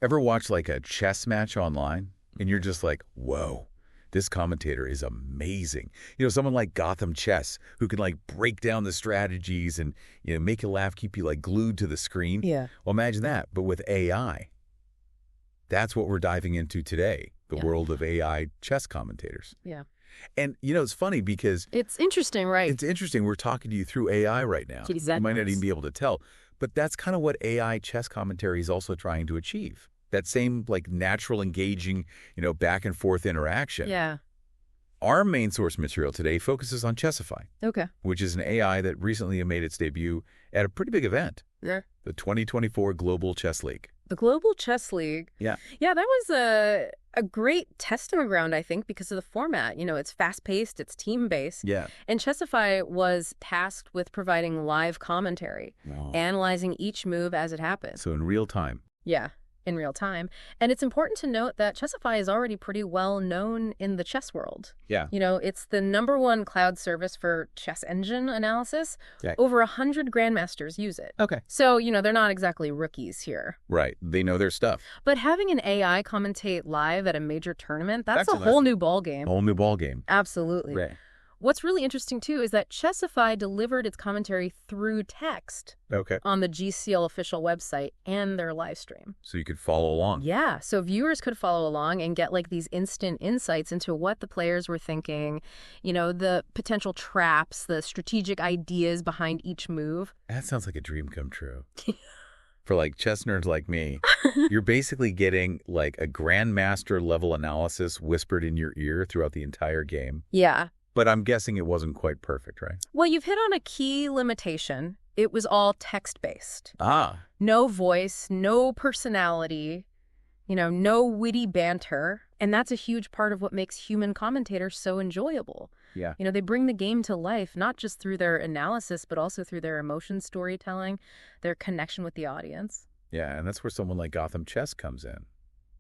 Ever watch like a chess match online and you're just like, whoa, this commentator is amazing. Someone like Gotham Chess who can like break down the strategies and, make you laugh, keep you like glued to the screen. Yeah. Well, imagine that, but with AI. That's what we're diving into today, the world of AI chess commentators. Yeah. And, it's funny because It's interesting, right? it's interesting. We're talking to you through AI right now. Geez, You might not even be able to tell. But that's kind of what AI chess commentary is also trying to achieve. That same like natural engaging, back and forth interaction. Yeah. Our main source material today focuses on Chessify, Okay. which is an AI that recently made its debut at a pretty big event, Yeah. the 2024 Global Chess League. The Global Chess League. Yeah. Yeah, that was a great testing ground, I think, because of the format. It's fast-paced, it's team-based. Yeah. And Chessify was tasked with providing live commentary, analyzing each move as it happens. So in real time. Yeah, in real time. And it's important to note that Chessify is already pretty well known in the chess world. Yeah. It's the #1 cloud service for chess engine analysis. Okay. Over 100 grandmasters use it. Okay. So, they're not exactly rookies here. Right. They know their stuff. But having an AI commentate live at a major tournament, that's a a whole new ballgame. Whole new ball game. Absolutely. Right. What's really interesting, too, is that Chessify delivered its commentary through text Okay. on the GCL official website and their live stream. So you could follow along. Yeah, so viewers could follow along and get like these instant insights into what the players were thinking, the potential traps, the strategic ideas behind each move. That sounds like a dream come true. For like chess nerds like me, you're basically getting like a grandmaster level analysis whispered in your ear throughout the entire game. Yeah. But I'm guessing it wasn't quite perfect, right? Well, you've hit on a key limitation. It was all text-based. Ah. No voice, no personality, no witty banter. And that's a huge part of what makes human commentators so enjoyable. Yeah. They bring the game to life, not just through their analysis, but also through their emotion storytelling, their connection with the audience. Yeah, and that's where someone like Gotham Chess comes in,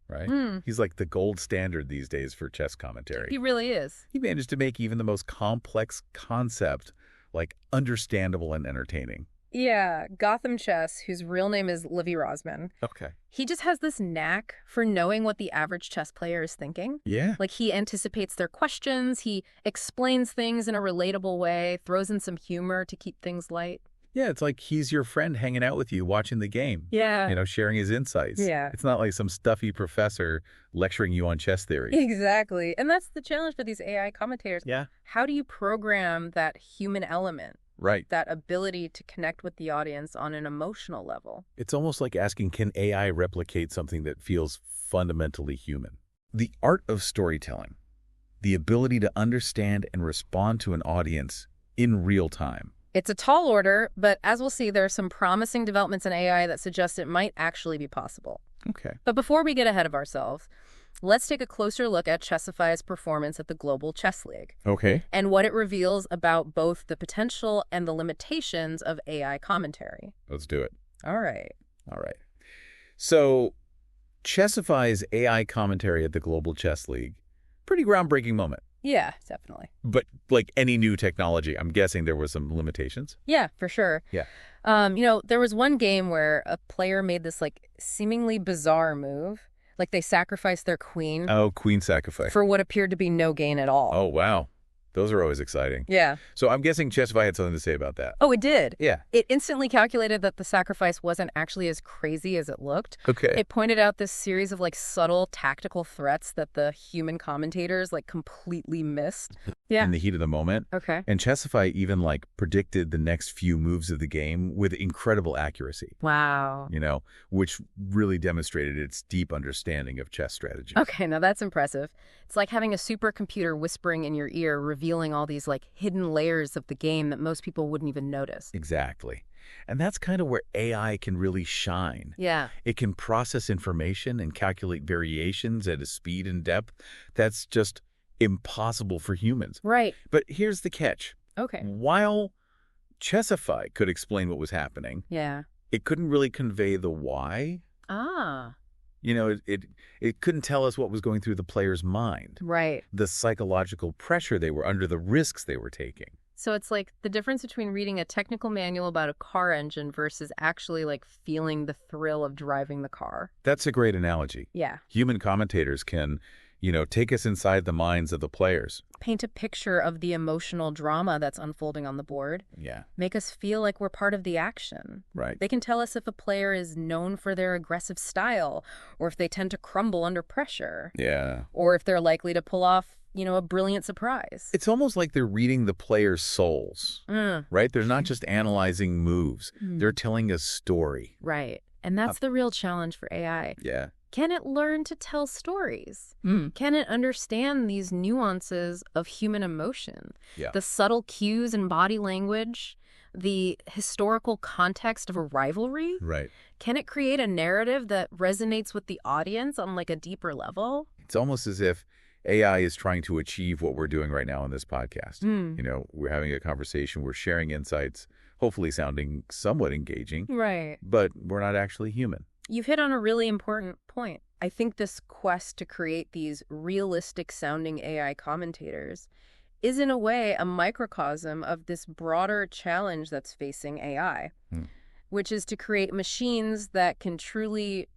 right? He's like the gold standard these days for chess commentary. He really is. He managed to make even the most complex concept like understandable and entertaining. Yeah, Gotham Chess, whose real name is Livy Rosman. Okay. He just has this knack for knowing what the average chess player is thinking. Yeah. Like he anticipates their questions, he explains things in a relatable way, throws in some humor to keep things light. Yeah, it's like he's your friend hanging out with you watching the game. Yeah. Sharing his insights. Yeah. It's not like some stuffy professor lecturing you on chess theory. Exactly. And that's the challenge for these AI commentators. Yeah. How do you program that human element? Right. That ability to connect with the audience on an emotional level. It's almost like asking, can AI replicate something that feels fundamentally human? The art of storytelling, the ability to understand and respond to an audience in real time. It's a tall order, but as we'll see, there are some promising developments in AI that suggest it might actually be possible. Okay. But before we get ahead of ourselves, let's take a closer look at Chessify's performance at the Global Chess League. Okay. And what it reveals about both the potential and the limitations of AI commentary. Let's do it. All right. All right. So, Chessify's AI commentary at the Global Chess League, pretty groundbreaking moment. Yeah, definitely. But like any new technology, I'm guessing there were some limitations. Yeah, for sure. Yeah. There was one game where a player made this like seemingly bizarre move. Like they sacrificed their queen. Oh, queen sacrifice. For what appeared to be no gain at all. Oh, wow. Those are always exciting. Yeah. So I'm guessing Chessify had something to say about that. Oh, it did. Yeah. It instantly calculated that the sacrifice wasn't actually as crazy as it looked. Okay. It pointed out this series of like subtle tactical threats that the human commentators like completely missed. Yeah. In the heat of the moment. Okay. And Chessify even like predicted the next few moves of the game with incredible accuracy. Wow. Which really demonstrated its deep understanding of chess strategy. Okay, now that's impressive. It's like having a supercomputer whispering in your ear, revealing all these like hidden layers of the game that most people wouldn't even notice. Exactly. And that's kind of where AI can really shine. Yeah. It can process information and calculate variations at a speed and depth that's just impossible for humans. Right. But here's the catch. Okay. While Chessify could explain what was happening, Yeah. it couldn't really convey the why. Ah. It couldn't tell us what was going through the player's mind, Right. the psychological pressure they were under, the risks they were taking. So it's like the difference between reading a technical manual about a car engine versus actually like feeling the thrill of driving the car. That's a great analogy. Yeah. Human commentators can, take us inside the minds of the players. Paint a picture of the emotional drama that's unfolding on the board. Yeah. Make us feel like we're part of the action. Right. They can tell us if a player is known for their aggressive style, or if they tend to crumble under pressure. Yeah. Or if they're likely to pull off, a brilliant surprise. It's almost like they're reading the player's souls, right? They're not just analyzing moves. They're telling a story. Right. And that's the real challenge for AI. Yeah. Can it learn to tell stories? Can it understand these nuances of human emotion? Yeah. The subtle cues in body language, the historical context of a rivalry? Right. Can it create a narrative that resonates with the audience on like a deeper level? It's almost as if AI is trying to achieve what we're doing right now on this podcast. We're having a conversation, we're sharing insights, hopefully sounding somewhat engaging. Right. But we're not actually human. You've hit on a really important point. I think this quest to create these realistic-sounding AI commentators is in a way a microcosm of this broader challenge that's facing AI, which is to create machines that can truly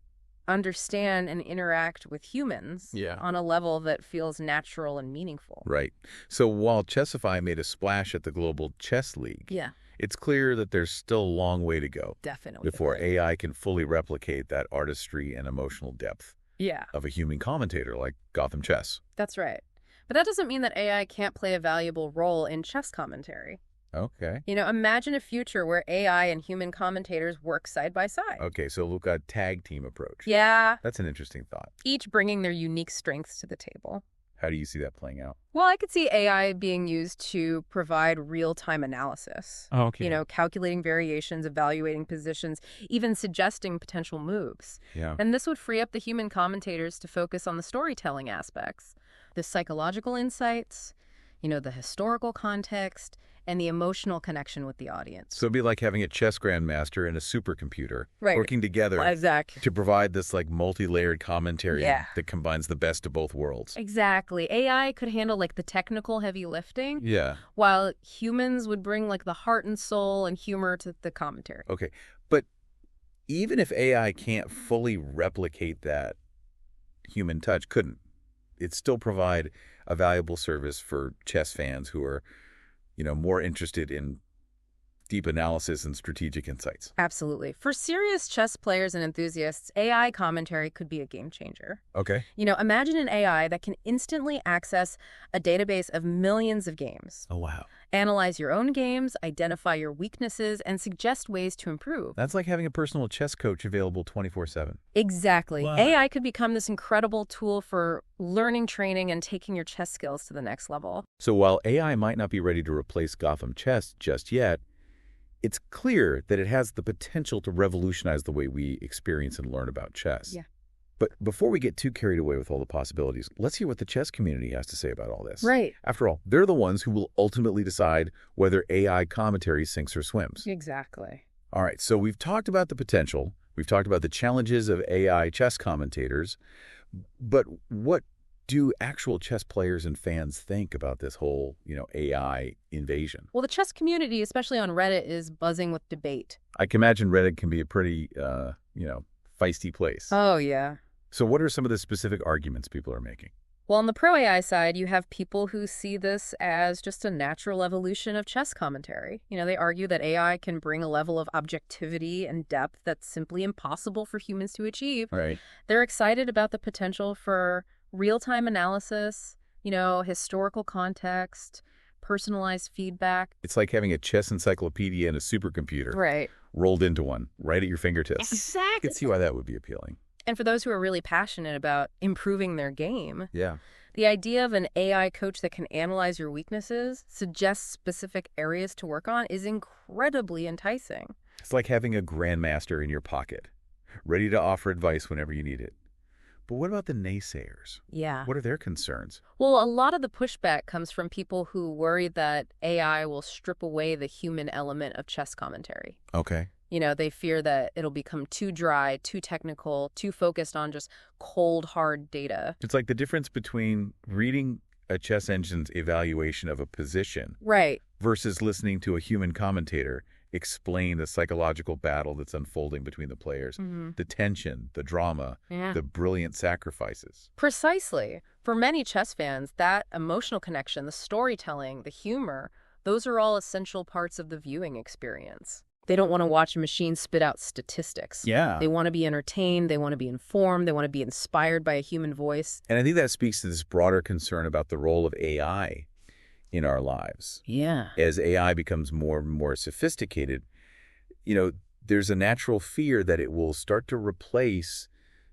understand and interact with humans on a level that feels natural and meaningful. Right. So while Chessify made a splash at the Global Chess League, it's clear that there's still a long way to go. Definitely. Before AI can fully replicate that artistry and emotional depth of a human commentator like Gotham Chess. That's right. But that doesn't mean that AI can't play a valuable role in chess commentary. Okay. Imagine a future where AI and human commentators work side by side. Okay, so look at tag team approach. Yeah. That's an interesting thought. Each bringing their unique strengths to the table. How do you see that playing out? Well, I could see AI being used to provide real-time analysis. Oh, okay. Calculating variations, evaluating positions, even suggesting potential moves. Yeah. And this would free up the human commentators to focus on the storytelling aspects, the psychological insights, the historical context, and the emotional connection with the audience. So it'd be like having a chess grandmaster and a supercomputer Right. working together Exactly. to provide this like multi-layered commentary Yeah. that combines the best of both worlds. Exactly. AI could handle like the technical heavy lifting, Yeah. while humans would bring like the heart and soul and humor to the commentary. Okay. But even if AI can't fully replicate that human touch, it'd still provide a valuable service for chess fans who are more interested in deep analysis and strategic insights. Absolutely. For serious chess players and enthusiasts, AI commentary could be a game changer. Okay. Imagine an AI that can instantly access a database of millions of games. Oh, wow. Analyze your own games, identify your weaknesses, and suggest ways to improve. That's like having a personal chess coach available 24/7. Exactly. Wow. AI could become this incredible tool for learning, training, and taking your chess skills to the next level. So while AI might not be ready to replace Gotham Chess just yet, it's clear that it has the potential to revolutionize the way we experience and learn about chess. Yeah. But before we get too carried away with all the possibilities, let's hear what the chess community has to say about all this. Right. After all, they're the ones who will ultimately decide whether AI commentary sinks or swims. Exactly. All right, so we've talked about the potential. We've talked about the challenges of AI chess commentators. But what do actual chess players and fans think about this whole, AI invasion? Well, the chess community, especially on Reddit, is buzzing with debate. I can imagine Reddit can be a pretty, feisty place. Oh, yeah. So what are some of the specific arguments people are making? Well, on the pro-AI side, you have people who see this as just a natural evolution of chess commentary. They argue that AI can bring a level of objectivity and depth that's simply impossible for humans to achieve. Right. They're excited about the potential for real-time analysis, historical context, personalized feedback. It's like having a chess encyclopedia and a supercomputer Right. rolled into one, right at your fingertips. Exactly. I can see why that would be appealing. And for those who are really passionate about improving their game, Yeah. the idea of an AI coach that can analyze your weaknesses, suggest specific areas to work on, is incredibly enticing. It's like having a grandmaster in your pocket, ready to offer advice whenever you need it. But what about the naysayers? Yeah. What are their concerns? Well, a lot of the pushback comes from people who worry that AI will strip away the human element of chess commentary. Okay. They fear that it'll become too dry, too technical, too focused on just cold, hard data. It's like the difference between reading a chess engine's evaluation of a position Right. versus listening to a human commentator explain the psychological battle that's unfolding between the players, the tension, the drama, the brilliant sacrifices. Precisely. For many chess fans, that emotional connection, the storytelling, the humor, those are all essential parts of the viewing experience. They don't want to watch a machine spit out statistics. Yeah. They want to be entertained, they want to be informed, they want to be inspired by a human voice. And I think that speaks to this broader concern about the role of AI in our lives. Yeah. As AI becomes more and more sophisticated, there's a natural fear that it will start to replace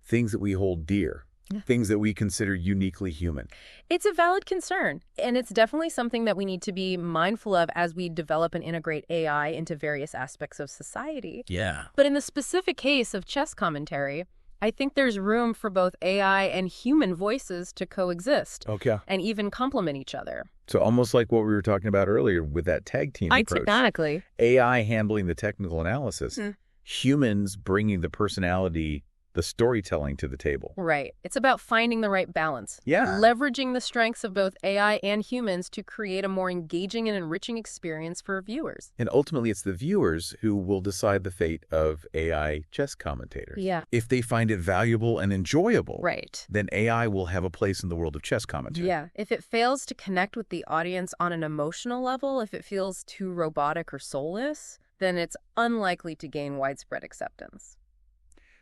things that we hold dear, things that we consider uniquely human. It's a valid concern, and it's definitely something that we need to be mindful of as we develop and integrate AI into various aspects of society. Yeah. But in the specific case of chess commentary, I think there's room for both AI and human voices to coexist. Okay. And even complement each other. So almost like what we were talking about earlier with that tag team approach. Exactly. AI handling the technical analysis, humans bringing the personality, the storytelling to the table. Right. It's about finding the right balance. Yeah. Leveraging the strengths of both AI and humans to create a more engaging and enriching experience for viewers. And ultimately, it's the viewers who will decide the fate of AI chess commentators. Yeah. If they find it valuable and enjoyable, Right. then AI will have a place in the world of chess commentary. Yeah. If it fails to connect with the audience on an emotional level, if it feels too robotic or soulless, then it's unlikely to gain widespread acceptance.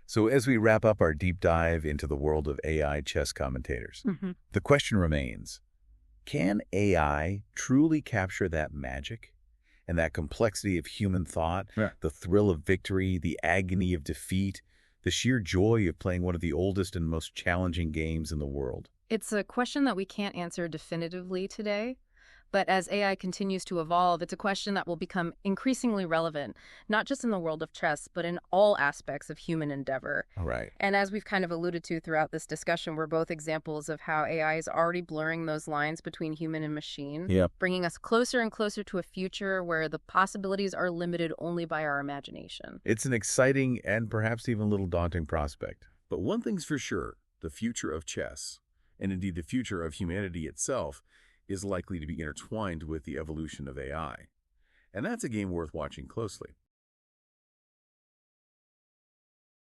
So as we wrap up our deep dive into the world of AI chess commentators, the question remains, can AI truly capture that magic and that complexity of human thought, the thrill of victory, the agony of defeat, the sheer joy of playing one of the oldest and most challenging games in the world? It's a question that we can't answer definitively today. But as AI continues to evolve, it's a question that will become increasingly relevant, not just in the world of chess, but in all aspects of human endeavor. All right. And as we've kind of alluded to throughout this discussion, we're both examples of how AI is already blurring those lines between human and machine, bringing us closer and closer to a future where the possibilities are limited only by our imagination. It's an exciting and perhaps even a little daunting prospect. But one thing's for sure, the future of chess, and indeed the future of humanity itself, is likely to be intertwined with the evolution of AI. And that's a game worth watching closely.